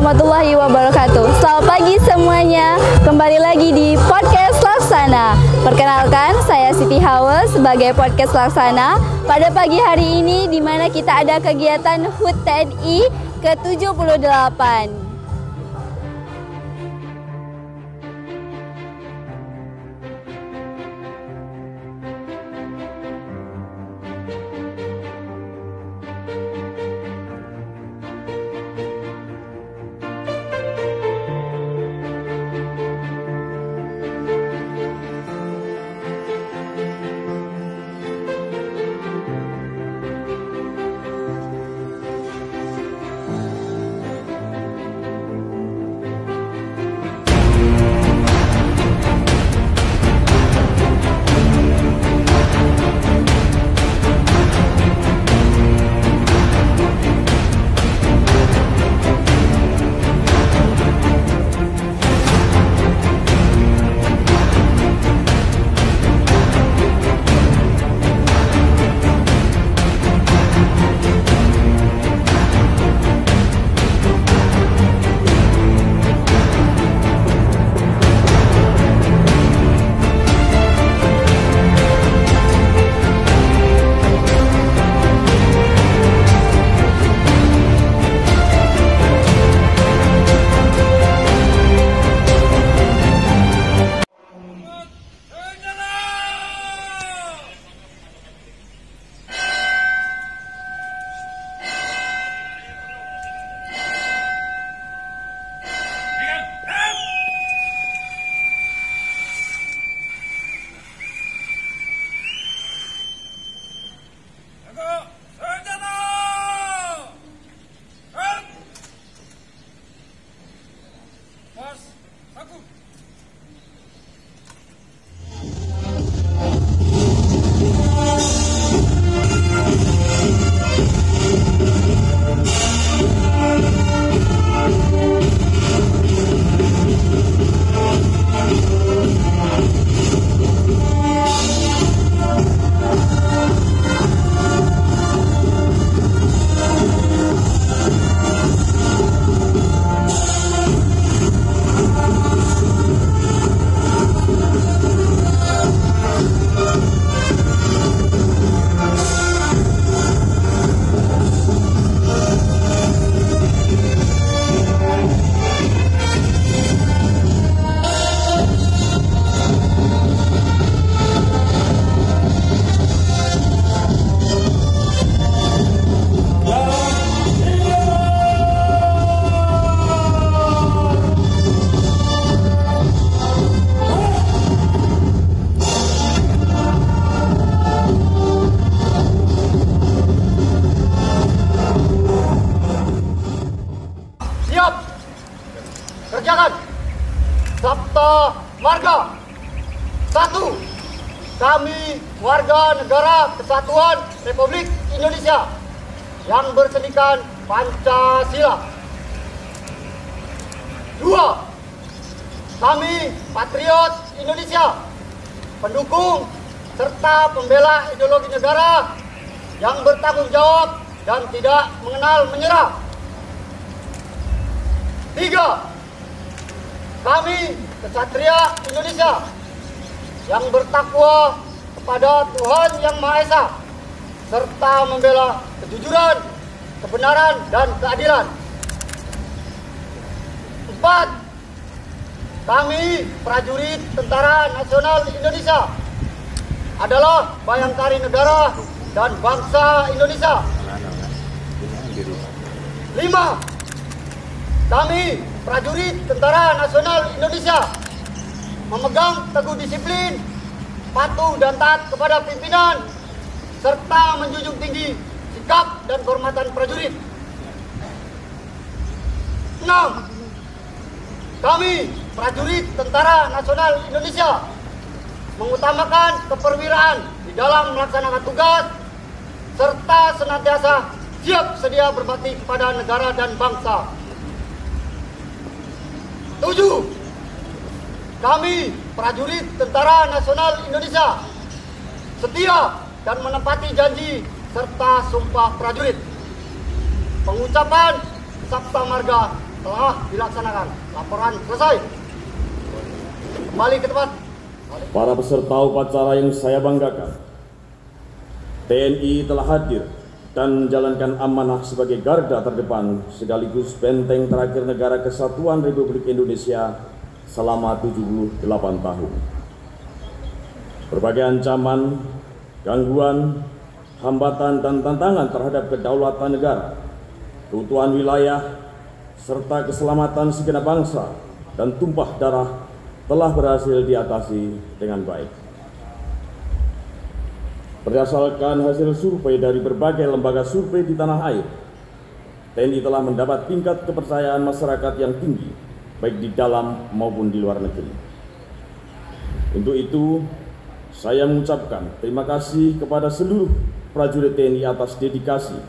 warahmatullahi wabarakatuh. Selamat pagi semuanya. Kembali lagi di Podcast Laksana. Perkenalkan, saya Siti Hawa sebagai Podcast Laksana. Pada pagi hari ini di mana kita ada kegiatan HUT TNI ke-78. Kerjakan Sabta Marga. 1. Kami warga negara Kesatuan Republik Indonesia yang bersenikan Pancasila. 2. Kami patriot Indonesia, pendukung serta pembela ideologi negara yang bertanggung jawab dan tidak mengenal menyerah. 3. Kami kesatria Indonesia yang bertakwa kepada Tuhan Yang Maha Esa serta membela kejujuran, kebenaran, dan keadilan. 4. Kami prajurit Tentara Nasional Indonesia adalah bayangkari negara dan bangsa Indonesia. 5. Kami prajurit Tentara Nasional Indonesia memegang teguh disiplin, patuh dan taat kepada pimpinan, serta menjunjung tinggi sikap dan kehormatan prajurit. 6. Kami prajurit Tentara Nasional Indonesia mengutamakan keperwiraan di dalam melaksanakan tugas, serta senantiasa siap sedia berbakti kepada negara dan bangsa. 7. Kami prajurit Tentara Nasional Indonesia setia dan menepati janji serta sumpah prajurit. Pengucapan Sabta Marga telah dilaksanakan. Laporan selesai. Kembali ke tempat. Para peserta upacara yang saya banggakan, TNI telah hadir dan menjalankan amanah sebagai garda terdepan sekaligus benteng terakhir negara kesatuan Republik Indonesia selama 78 tahun. Berbagai ancaman, gangguan, hambatan dan tantangan terhadap kedaulatan negara, keutuhan wilayah, serta keselamatan segenap bangsa dan tumpah darah telah berhasil diatasi dengan baik. Berdasarkan hasil survei dari berbagai lembaga survei di tanah air, TNI telah mendapat tingkat kepercayaan masyarakat yang tinggi, baik di dalam maupun di luar negeri. Untuk itu, saya mengucapkan terima kasih kepada seluruh prajurit TNI atas dedikasi,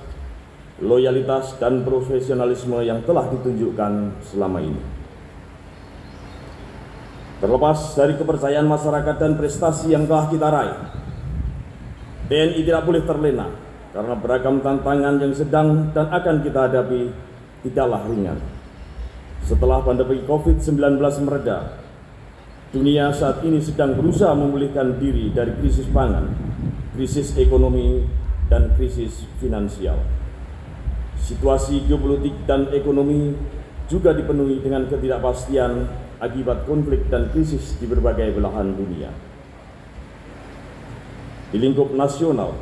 loyalitas, dan profesionalisme yang telah ditunjukkan selama ini. Terlepas dari kepercayaan masyarakat dan prestasi yang telah kita raih, TNI tidak boleh terlena karena beragam tantangan yang sedang dan akan kita hadapi tidaklah ringan. Setelah pandemi COVID-19 mereda, dunia saat ini sedang berusaha memulihkan diri dari krisis pangan, krisis ekonomi, dan krisis finansial. Situasi geopolitik dan ekonomi juga dipenuhi dengan ketidakpastian akibat konflik dan krisis di berbagai belahan dunia. Di lingkup nasional,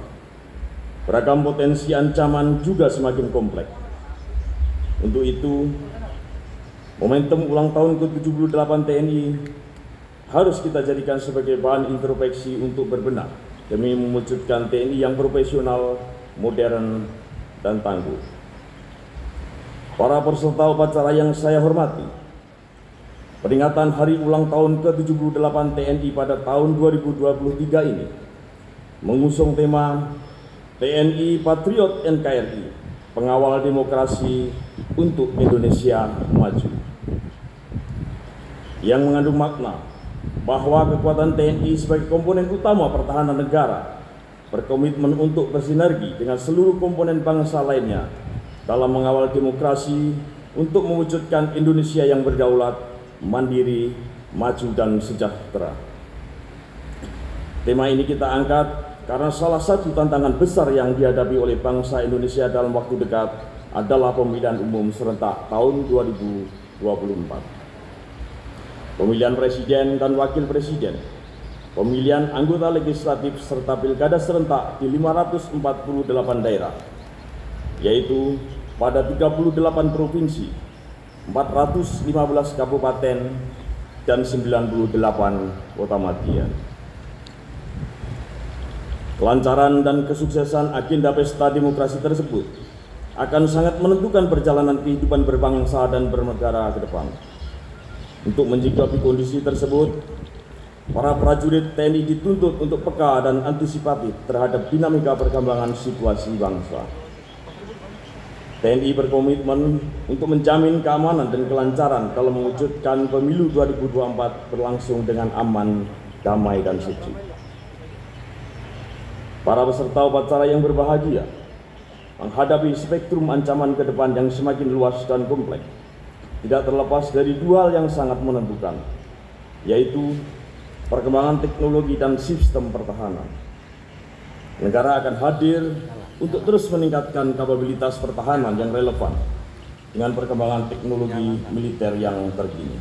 beragam potensi ancaman juga semakin kompleks. Untuk itu, momentum ulang tahun ke-78 TNI harus kita jadikan sebagai bahan introspeksi untuk berbenah demi mewujudkan TNI yang profesional, modern, dan tangguh. Para peserta upacara yang saya hormati, peringatan hari ulang tahun ke-78 TNI pada tahun 2023 ini mengusung tema TNI Patriot NKRI, pengawal demokrasi untuk Indonesia maju, yang mengandung makna bahwa kekuatan TNI sebagai komponen utama pertahanan negara berkomitmen untuk bersinergi dengan seluruh komponen bangsa lainnya dalam mengawal demokrasi untuk mewujudkan Indonesia yang berdaulat, mandiri, maju, dan sejahtera. Tema ini kita angkat karena salah satu tantangan besar yang dihadapi oleh bangsa Indonesia dalam waktu dekat adalah pemilihan umum serentak tahun 2024. Pemilihan presiden dan wakil presiden, pemilihan anggota legislatif serta pilkada serentak di 548 daerah, yaitu pada 38 provinsi, 415 kabupaten, dan 98 kota madya. Kelancaran dan kesuksesan agenda pesta demokrasi tersebut akan sangat menentukan perjalanan kehidupan berbangsa dan bernegara ke depan. Untuk menyikapi kondisi tersebut, para prajurit TNI dituntut untuk peka dan antisipatif terhadap dinamika perkembangan situasi bangsa. TNI berkomitmen untuk menjamin keamanan dan kelancaran dalam mewujudkan pemilu 2024 berlangsung dengan aman, damai, dan suci. Para peserta upacara yang berbahagia menghadapi spektrum ancaman ke depan yang semakin luas dan kompleks, tidak terlepas dari dua hal yang sangat menentukan, yaitu perkembangan teknologi dan sistem pertahanan. Negara akan hadir untuk terus meningkatkan kapabilitas pertahanan yang relevan dengan perkembangan teknologi militer yang terkini,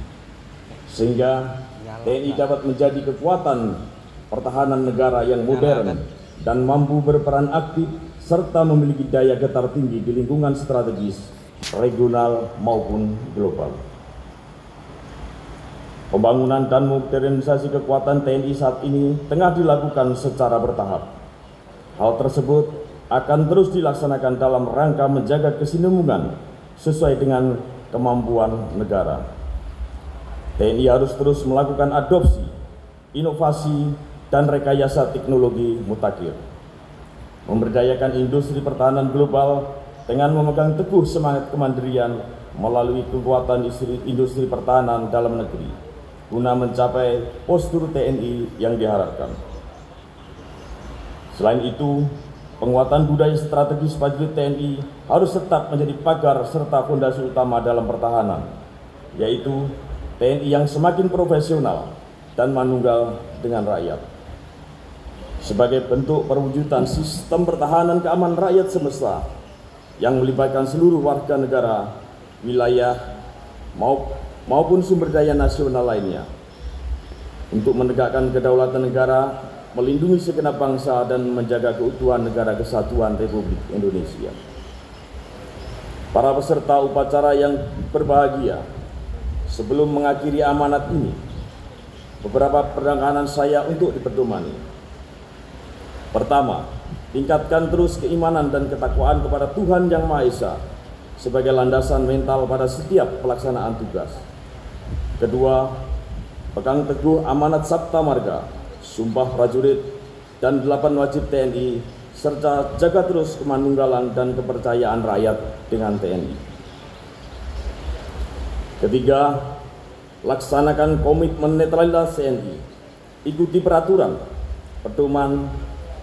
sehingga TNI dapat menjadi kekuatan pertahanan negara yang modern dan mampu berperan aktif serta memiliki daya getar tinggi di lingkungan strategis, regional maupun global. Pembangunan dan modernisasi kekuatan TNI saat ini tengah dilakukan secara bertahap. Hal tersebut akan terus dilaksanakan dalam rangka menjaga kesinambungan sesuai dengan kemampuan negara. TNI harus terus melakukan adopsi, inovasi, dan rekayasa teknologi mutakhir, memberdayakan industri pertahanan global dengan memegang teguh semangat kemandirian melalui kekuatan industri pertahanan dalam negeri, guna mencapai postur TNI yang diharapkan. Selain itu, penguatan budaya strategis prajurit TNI harus tetap menjadi pagar serta fondasi utama dalam pertahanan, yaitu TNI yang semakin profesional dan manunggal dengan rakyat. Sebagai bentuk perwujudan sistem pertahanan keamanan rakyat semesta yang melibatkan seluruh warga negara, wilayah, maupun sumber daya nasional lainnya, untuk menegakkan kedaulatan negara, melindungi segenap bangsa, dan menjaga keutuhan negara kesatuan Republik Indonesia. Para peserta upacara yang berbahagia, sebelum mengakhiri amanat ini, beberapa penekanan saya untuk dipedomani. Pertama, tingkatkan terus keimanan dan ketakwaan kepada Tuhan Yang Maha Esa sebagai landasan mental pada setiap pelaksanaan tugas. Kedua, pegang teguh amanat Sabta Marga, Sumpah Prajurit, dan 8 wajib TNI, serta jaga terus kemanunggalan dan kepercayaan rakyat dengan TNI. Ketiga, laksanakan komitmen netralitas TNI, ikuti peraturan, pedoman,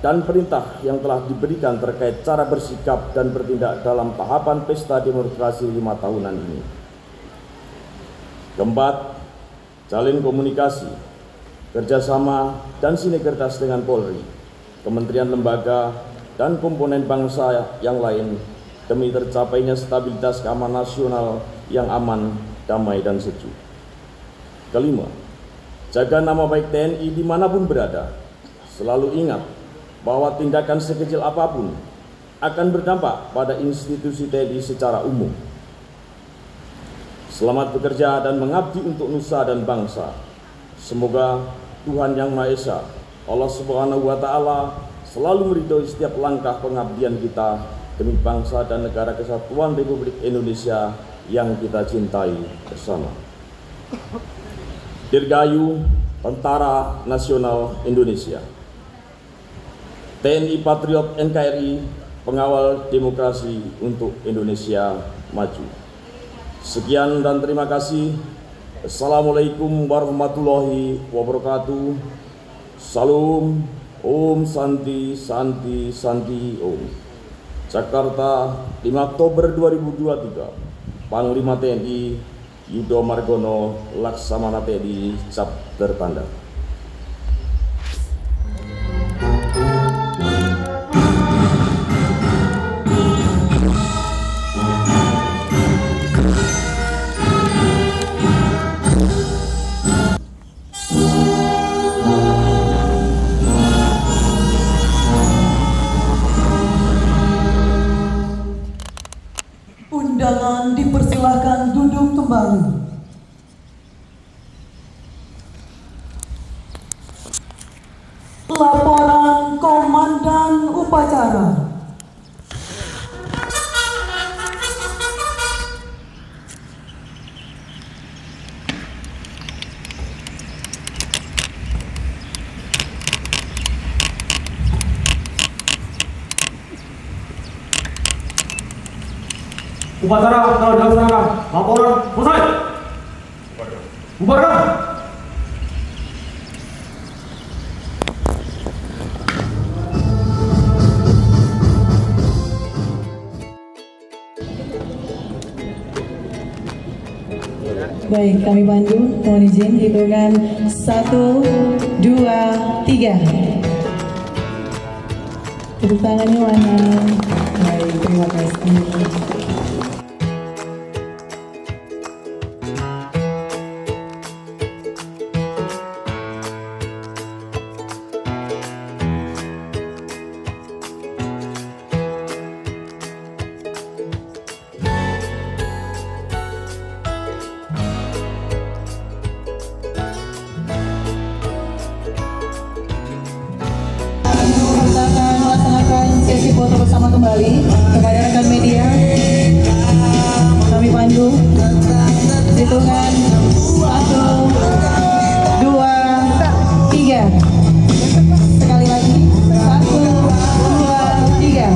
dan perintah yang telah diberikan terkait cara bersikap dan bertindak dalam tahapan pesta demokrasi 5 tahunan ini. Keempat, jalin komunikasi, kerjasama, dan sinergitas dengan Polri, kementerian lembaga, dan komponen bangsa yang lain demi tercapainya stabilitas keamanan nasional yang aman, damai, dan sejuk. Kelima, jaga nama baik TNI dimanapun berada. Selalu ingat bahwa tindakan sekecil apapun akan berdampak pada institusi TNI secara umum. Selamat bekerja dan mengabdi untuk nusa dan bangsa. Semoga Tuhan Yang Maha Esa, Allah Subhanahu wa Ta'ala, selalu meridhoi setiap langkah pengabdian kita demi bangsa dan negara kesatuan Republik Indonesia yang kita cintai bersama. Dirgahayu Tentara Nasional Indonesia, TNI Patriot NKRI, pengawal demokrasi untuk Indonesia maju. Sekian dan terima kasih. Assalamualaikum warahmatullahi wabarakatuh. Salam, Om Santi Santi Santi Om. Jakarta, 5 Oktober 2023. Panglima TNI Yudo Margono, Laksamana TNI, Cap tertanda. Undangan dipersilahkan duduk kembali. Laporan Komandan Upacara. Upacara telah dilaksanakan. Laporan selesai. Bubarkan. Baik, kami bantu. Mohon izin, hitungan 1, 2, 3. Tepuk tangannya mana? Baik, terima kasih. Sesi foto bersama kembali kepada rekan media. Kami pandu. Hitungan 1, 2, 3. Sekali lagi 1, 2, 3.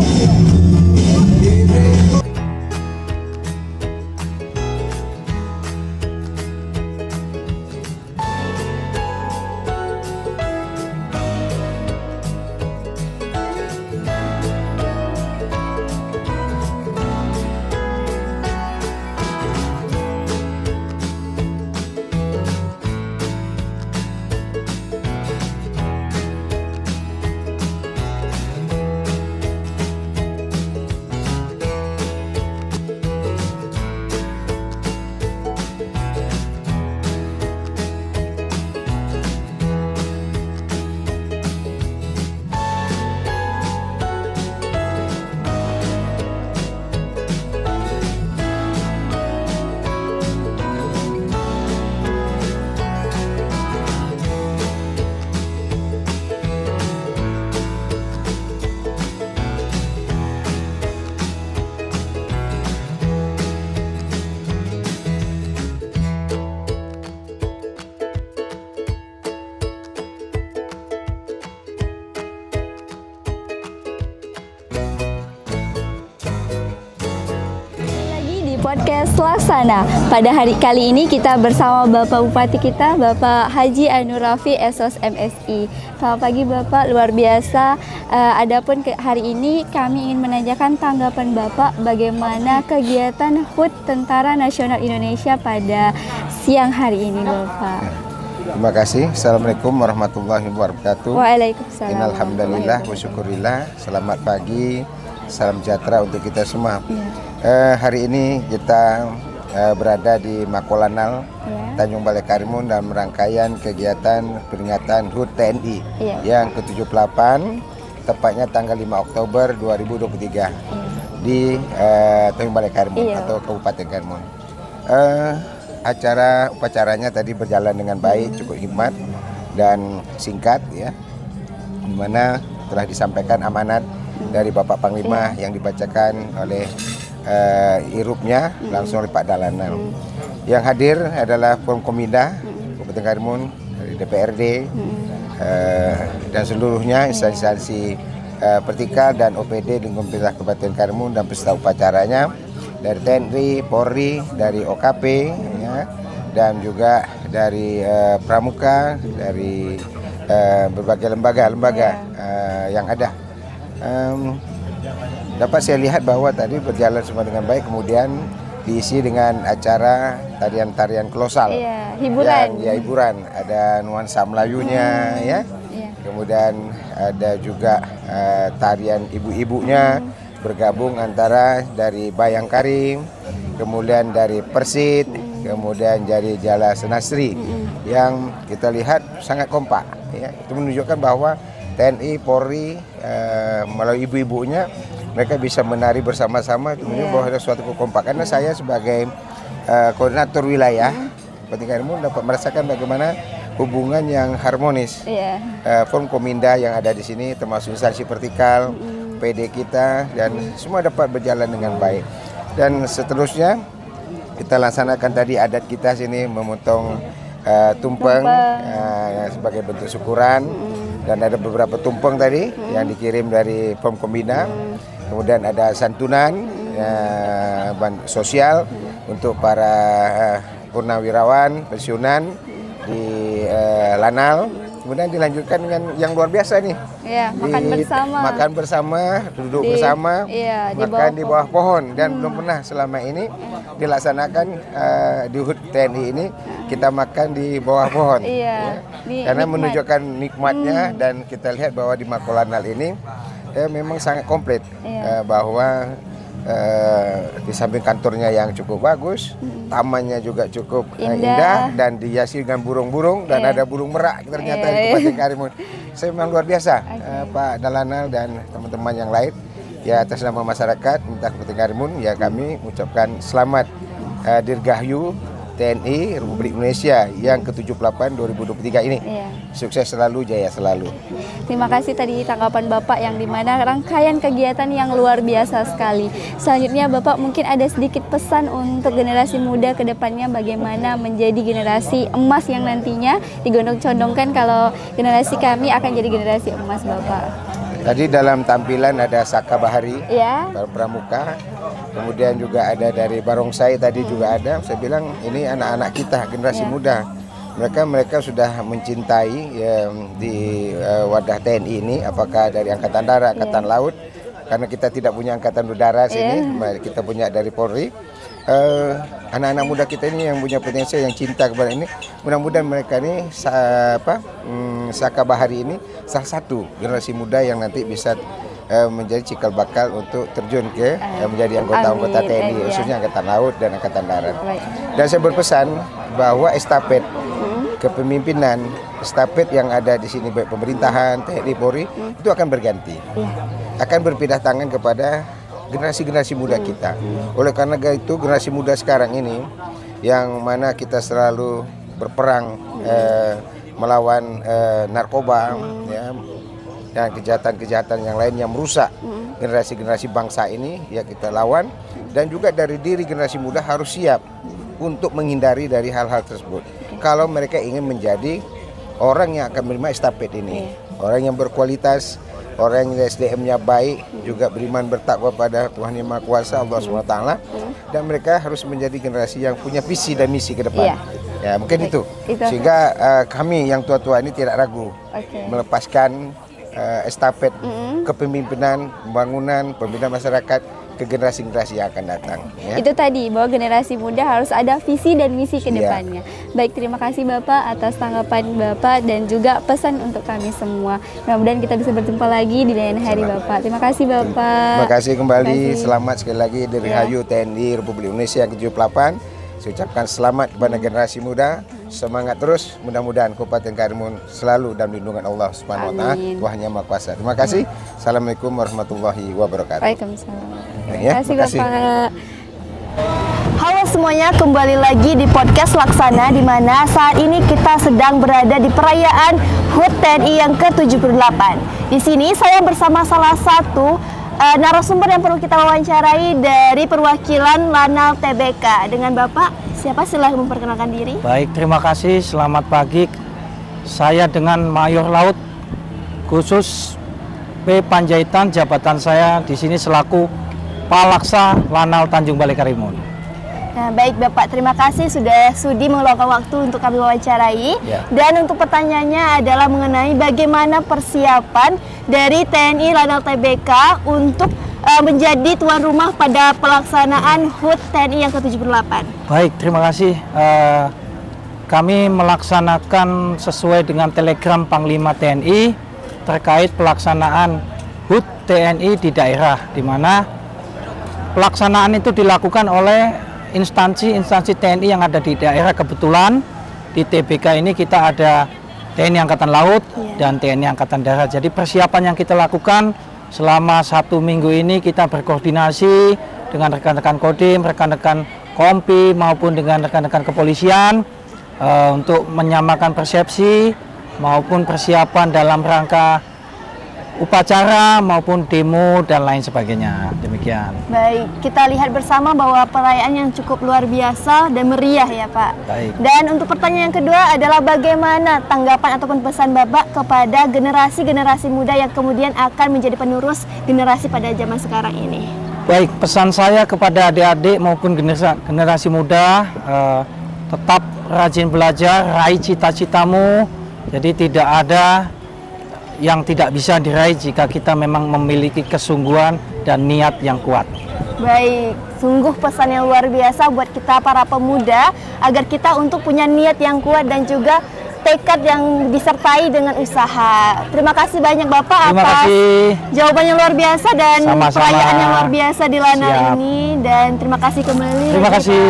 Podcast Laksana. Pada hari kali ini kita bersama Bapak Bupati kita, Bapak Haji Ainur Rafi SOS MSI. Selamat pagi Bapak, luar biasa. Adapun hari ini kami ingin menanyakan tanggapan Bapak bagaimana kegiatan HUT Tentara Nasional Indonesia pada siang hari ini Bapak. Terima kasih. Assalamualaikum warahmatullahi wabarakatuh. Waalaikumsalam. Innalhamdulillah wa syukurillah. Selamat pagi, salam sejahtera untuk kita semua. Hari ini kita berada di Makolanal, Tanjung Balai Karimun dalam rangkaian kegiatan peringatan HUT TNI yang ke-78, tepatnya tanggal 5 Oktober 2023 di Tanjung Balai Karimun atau Kabupaten Karimun. Upacaranya tadi berjalan dengan baik, cukup hikmat dan singkat ya, di mana telah disampaikan amanat dari Bapak Panglima yang dibacakan oleh irupnya langsung oleh Pak Dalanal. Yang hadir adalah Forkominda Kabupaten Karimun, dari DPRD dan seluruhnya instansi vertikal dan OPD di pemerintah Kabupaten Karimun dan peserta upacaranya dari TNI, Polri, dari OKP ya, dan juga dari Pramuka, dari berbagai lembaga yang ada. Dapat saya lihat bahwa tadi berjalan semua dengan baik, kemudian diisi dengan acara tarian-tarian kolosal. Hiburan. Hiburan. Ada nuansa Melayunya ya. Kemudian ada juga tarian ibu-ibunya bergabung antara dari Bayangkari, kemudian dari Persit, kemudian dari Jala Senasri yang kita lihat sangat kompak ya. Itu menunjukkan bahwa TNI, Polri melalui ibu-ibunya mereka bisa menari bersama-sama, itu menunjukkan bahwa ada suatu kekompakan. Karena saya sebagai koordinator wilayah Kabupaten Karimun dapat merasakan bagaimana hubungan yang harmonis. Forkominda yang ada di sini termasuk instansi vertikal, PD kita, dan semua dapat berjalan dengan baik. Dan seterusnya kita laksanakan tadi adat kita sini memotong tumpeng sebagai bentuk syukuran, dan ada beberapa tumpeng tadi yang dikirim dari Forkominda. Kemudian ada santunan sosial untuk para purnawirawan pensiunan di Lanal. Kemudian dilanjutkan dengan yang luar biasa nih. Makan bersama, duduk bersama, makan di bawah pohon. Dan belum pernah selama ini dilaksanakan di HUT TNI ini kita makan di bawah pohon. Karena menunjukkan nikmatnya, dan kita lihat bahwa di Makolanal ini memang sangat komplit. Bahwa di samping kantornya yang cukup bagus, tamannya juga cukup indah dan dihiasi dengan burung-burung, dan ada burung merak ternyata di Kabupaten Karimun. Saya memang luar biasa Pak Dalanal dan teman-teman yang lain ya, atas nama masyarakat Kabupaten Karimun ya, kami mengucapkan selamat Dirgahayu TNI Republik Indonesia yang ke-78 2023 ini. Sukses selalu, jaya selalu. Terima kasih tadi tanggapan Bapak yang dimana rangkaian kegiatan yang luar biasa sekali. Selanjutnya Bapak mungkin ada sedikit pesan untuk generasi muda ke depannya bagaimana menjadi generasi emas yang nantinya digondong-condongkan kalau generasi kami akan jadi generasi emas Bapak. Tadi dalam tampilan ada Saka Bahari, Pramuka, kemudian juga ada dari Barongsai tadi juga ada. Saya bilang ini anak-anak kita, generasi muda. Mereka sudah mencintai di wadah TNI ini, apakah dari Angkatan Darat, Angkatan Laut, karena kita tidak punya Angkatan Udara sini, kita punya dari Polri. Anak-anak muda kita ini yang punya potensi, yang cinta kepada ini, mudah-mudahan mereka ini Saka Bahari ini salah satu generasi muda yang nanti bisa menjadi cikal bakal untuk terjun ke menjadi anggota TNI, khususnya Angkatan Laut dan Angkatan Darat. Dan saya berpesan bahwa estafet kepemimpinan, estafet yang ada di sini baik pemerintahan, TNI, Polri itu akan berganti, akan berpindah tangan kepada generasi-generasi muda kita. Oleh karena itu generasi muda sekarang ini yang mana kita selalu berperang melawan narkoba ya, dan kejahatan-kejahatan yang lain yang merusak generasi-generasi bangsa ini ya, kita lawan. Dan juga dari diri generasi muda harus siap untuk menghindari dari hal-hal tersebut kalau mereka ingin menjadi orang yang akan menerima estafet ini, orang yang berkualitas, orang yang SDM-nya baik, juga beriman bertakwa pada Tuhan Yang Maha Kuasa Allah SWT, dan mereka harus menjadi generasi yang punya visi dan misi ke depan. Ya, mungkin itu. Sehingga kami yang tua-tua ini tidak ragu melepaskan estafet kepemimpinan, pembangunan, pembinaan masyarakat ke generasi-generasi yang akan datang. Ya. Itu tadi, bahwa generasi muda harus ada visi dan misi ke depannya. Baik, terima kasih Bapak atas tanggapan Bapak dan juga pesan untuk kami semua. Mudah-mudahan kita bisa berjumpa lagi di lain hari Bapak. Terima kasih Bapak. Terima kasih kembali. Selamat sekali lagi Dirgahayu TNI Republik Indonesia yang ke-78. Saya ucapkan selamat kepada generasi muda. Semangat terus. Mudah-mudahan Kabupaten Karimun selalu dalam lindungan Allah Subhanahu wa taala, Tuhan Yang Maha Kuasa. Terima kasih. Assalamualaikum warahmatullahi wabarakatuh. Waalaikumsalam. Terima kasih Bapak. Halo semuanya, kembali lagi di podcast Laksana, di mana saat ini kita sedang berada di perayaan HUT TNI yang ke-78. Di sini saya bersama salah satu narasumber yang perlu kita wawancarai dari perwakilan Lanal TBK. Dengan Bapak, siapa silahkan memperkenalkan diri. Baik, terima kasih. Selamat pagi. Saya dengan Mayor Laut khusus P. Panjaitan, jabatan saya di sini selaku Palaksa Lanal Tanjung Balai Karimun. Nah, baik Bapak, terima kasih sudah sudi meluangkan waktu untuk kami wawancarai. Dan untuk pertanyaannya adalah mengenai bagaimana persiapan dari TNI Lanal TBK untuk menjadi tuan rumah pada pelaksanaan HUT TNI yang ke-78. Baik, terima kasih. Kami melaksanakan sesuai dengan telegram Panglima TNI terkait pelaksanaan HUT TNI di daerah, di mana pelaksanaan itu dilakukan oleh instansi-instansi TNI yang ada di daerah. Kebetulan di TBK ini kita ada TNI Angkatan Laut dan TNI Angkatan Darat. Jadi persiapan yang kita lakukan selama 1 minggu ini kita berkoordinasi dengan rekan-rekan Kodim, rekan-rekan Kompi maupun dengan rekan-rekan kepolisian untuk menyamakan persepsi maupun persiapan dalam rangka upacara maupun demo dan lain sebagainya. Demikian. Baik, kita lihat bersama bahwa perayaan yang cukup luar biasa dan meriah ya Pak. Baik. Dan untuk pertanyaan yang kedua adalah bagaimana tanggapan ataupun pesan Bapak kepada generasi-generasi muda yang kemudian akan menjadi penerus generasi pada zaman sekarang ini. Baik, pesan saya kepada adik-adik maupun generasi muda, tetap rajin belajar, raih cita-citamu. Jadi tidak ada yang tidak bisa diraih jika kita memang memiliki kesungguhan dan niat yang kuat. Baik, sungguh pesan yang luar biasa buat kita para pemuda agar kita untuk punya niat yang kuat dan juga tekad yang disertai dengan usaha. Terima kasih banyak Bapak atas jawaban yang luar biasa dan perayaan yang luar biasa di Lanal ini, dan terima kasih kembali. Terima kasih.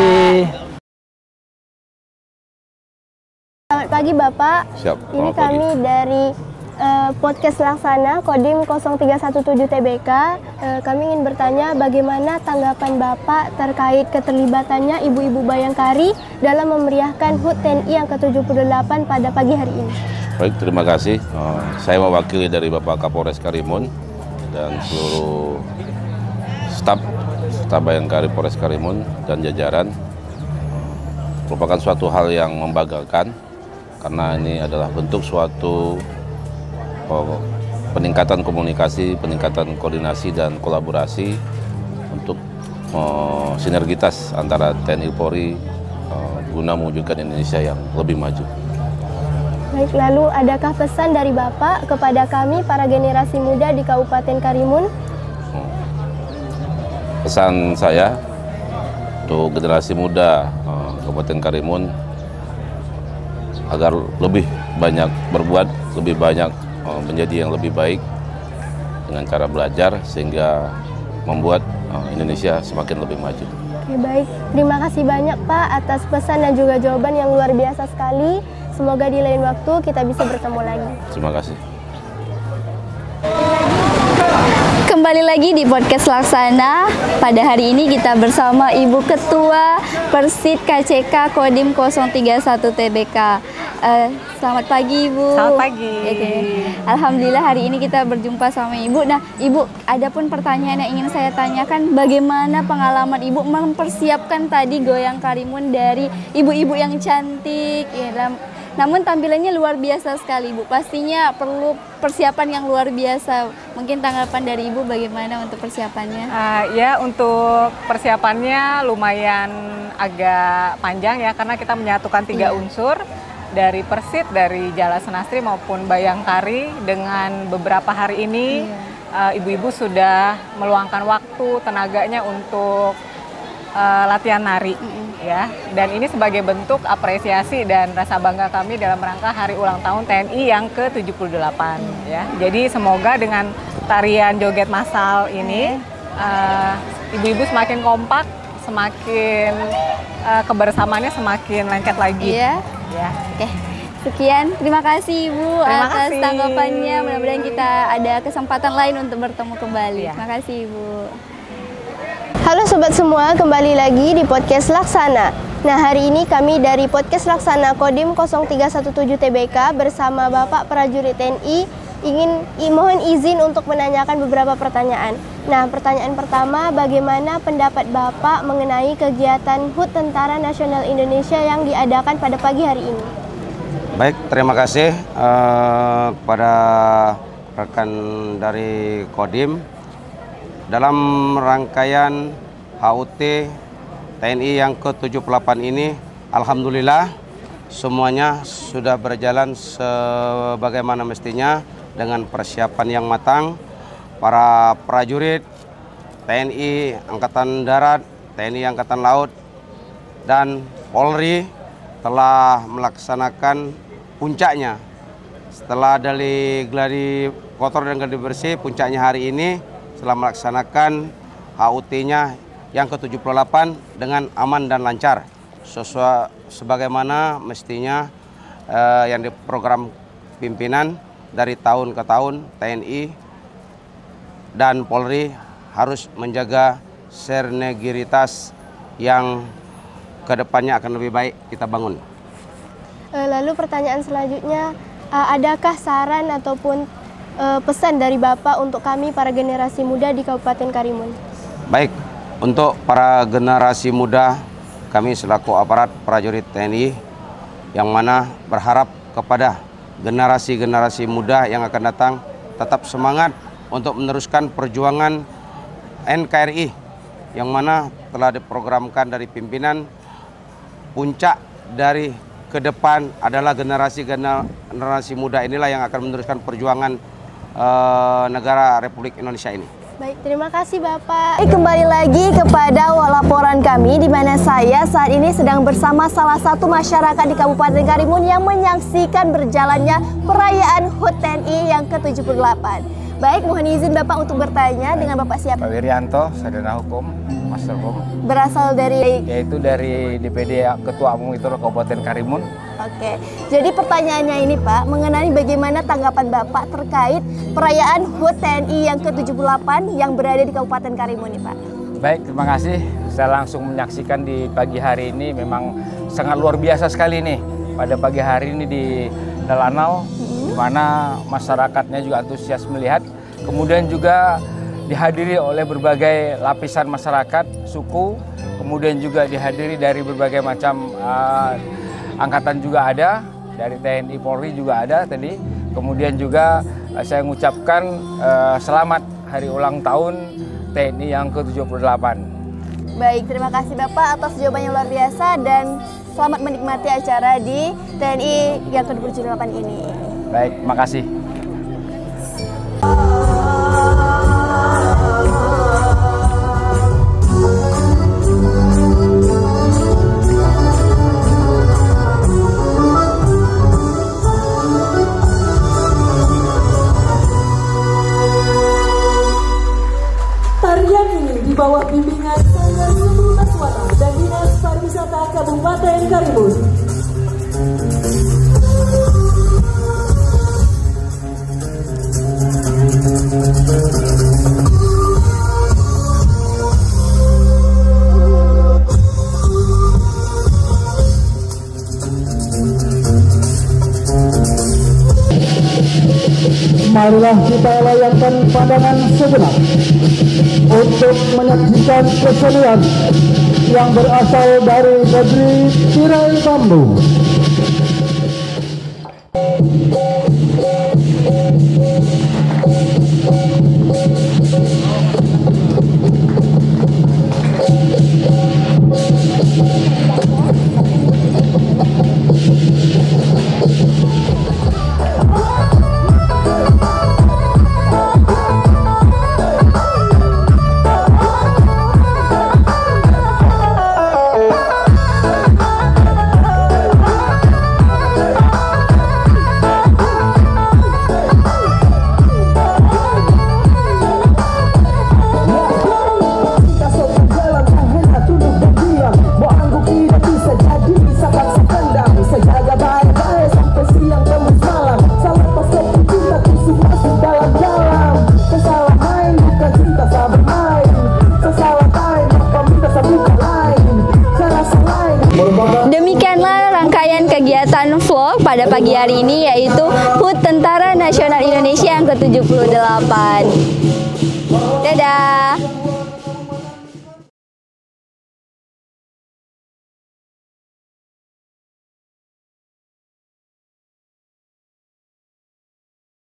Selamat pagi Bapak. Siap. Ini kami dari podcast Laksana Kodim 0317 TBK. Kami ingin bertanya bagaimana tanggapan Bapak terkait keterlibatannya ibu-ibu Bayangkari dalam memeriahkan HUT TNI yang ke-78 pada pagi hari ini. Baik, terima kasih. Saya mewakili dari Bapak Kapolres Karimun dan seluruh staf Bayangkari Polres Karimun dan jajaran. Merupakan suatu hal yang membanggakan karena ini adalah bentuk suatu peningkatan komunikasi, peningkatan koordinasi dan kolaborasi untuk sinergitas antara TNI Polri guna mewujudkan Indonesia yang lebih maju. Baik, lalu adakah pesan dari Bapak kepada kami para generasi muda di Kabupaten Karimun? Pesan saya untuk generasi muda Kabupaten Karimun agar lebih banyak berbuat, lebih banyak menjadi yang lebih baik dengan cara belajar sehingga membuat Indonesia semakin lebih maju. Oke, baik. Terima kasih banyak Pak atas pesan dan juga jawaban yang luar biasa sekali. Semoga di lain waktu kita bisa bertemu lagi. Terima kasih. Kembali lagi di podcast Laksana. Pada hari ini kita bersama Ibu Ketua Persid KCK Kodim 031 TBK. Selamat pagi Ibu. Selamat pagi. Oke. Alhamdulillah hari ini kita berjumpa sama Ibu. Nah Ibu, ada pun pertanyaan yang ingin saya tanyakan, bagaimana pengalaman Ibu mempersiapkan tadi Goyang Karimun dari ibu-ibu yang cantik ya, dalam namun tampilannya luar biasa sekali Bu. Pastinya perlu persiapan yang luar biasa. Mungkin tanggapan dari Ibu bagaimana untuk persiapannya? Ya, untuk persiapannya lumayan agak panjang ya, karena kita menyatukan 3 unsur dari Persit, dari Jala Senastri maupun Bayangkari. Dengan beberapa hari ini ibu-ibu sudah meluangkan waktu tenaganya untuk latihan nari ya, dan ini sebagai bentuk apresiasi dan rasa bangga kami dalam rangka hari ulang tahun TNI yang ke-78 ya. Jadi semoga dengan tarian joget massal ini ibu-ibu semakin kompak, semakin kebersamaannya semakin lengket lagi. Ya. Oke. Sekian, terima kasih Ibu atas tanggapannya. Mudah-mudahan kita ada kesempatan lain untuk bertemu kembali. Terima kasih Ibu. Halo Sobat semua, kembali lagi di Podcast Laksana. Nah, hari ini kami dari Podcast Laksana Kodim 0317 TBK bersama Bapak Prajurit TNI mohon izin untuk menanyakan beberapa pertanyaan. Nah, pertanyaan pertama, bagaimana pendapat Bapak mengenai kegiatan HUT Tentara Nasional Indonesia yang diadakan pada pagi hari ini? Baik, terima kasih kepada rekan dari Kodim. Dalam rangkaian HUT TNI yang ke-78 ini, alhamdulillah semuanya sudah berjalan sebagaimana mestinya dengan persiapan yang matang. Para prajurit TNI Angkatan Darat, TNI Angkatan Laut, dan Polri telah melaksanakan puncaknya. Setelah dari gladi kotor dan gladi bersih, puncaknya hari ini setelah melaksanakan HUT-nya yang ke-78 dengan aman dan lancar sesuai sebagaimana mestinya yang diprogram pimpinan dari tahun ke tahun. TNI dan Polri harus menjaga sinergitas yang kedepannya akan lebih baik kita bangun. Lalu pertanyaan selanjutnya, adakah saran ataupun pesan dari Bapak untuk kami para generasi muda di Kabupaten Karimun? Baik, untuk para generasi muda, kami selaku aparat prajurit TNI yang mana berharap kepada generasi-generasi muda yang akan datang tetap semangat untuk meneruskan perjuangan NKRI yang mana telah diprogramkan dari pimpinan. Puncak dari ke depan adalah generasi muda inilah yang akan meneruskan perjuangan negara Republik Indonesia ini. Baik, terima kasih Bapak. Kembali lagi kepada laporan kami di mana saya saat ini sedang bersama salah satu masyarakat di Kabupaten Karimun yang menyaksikan berjalannya perayaan HUT TNI yang ke-78. Baik, mohon izin Bapak untuk bertanya dengan Bapak siapa? Pak Wiryanto, Sarjana Hukum, Master Hukum. Berasal dari? Yaitu dari DPD Ketua Umum itu Kabupaten Karimun. Oke, jadi pertanyaannya ini Pak, mengenai bagaimana tanggapan Bapak terkait perayaan HUT TNI yang ke-78 yang berada di Kabupaten Karimun ini Pak? Baik, terima kasih. Saya langsung menyaksikan di pagi hari ini, memang sangat luar biasa sekali nih. Pada pagi hari ini di Dalanau, di mana masyarakatnya juga antusias melihat. Kemudian juga dihadiri oleh berbagai lapisan masyarakat, suku. Kemudian juga dihadiri dari berbagai macam angkatan juga ada, dari TNI Polri juga ada tadi. Kemudian juga saya mengucapkan selamat hari ulang tahun TNI yang ke-78. Baik, terima kasih Bapak atas jawabannya luar biasa dan selamat menikmati acara di TNI yang ke-78 ini. Baik, terima kasih. Tarian ini di bawah bimbingan Sanggar Sumbu Taswana dan Dinas Pariwisata Kabupaten Karimun. Marilah kita layangkan pandangan sejenak untuk menyaksikan kesenian yang berasal dari negeri tirai bambu. hari ini, yaitu HUT Tentara Nasional Indonesia yang ke-78. Dadah!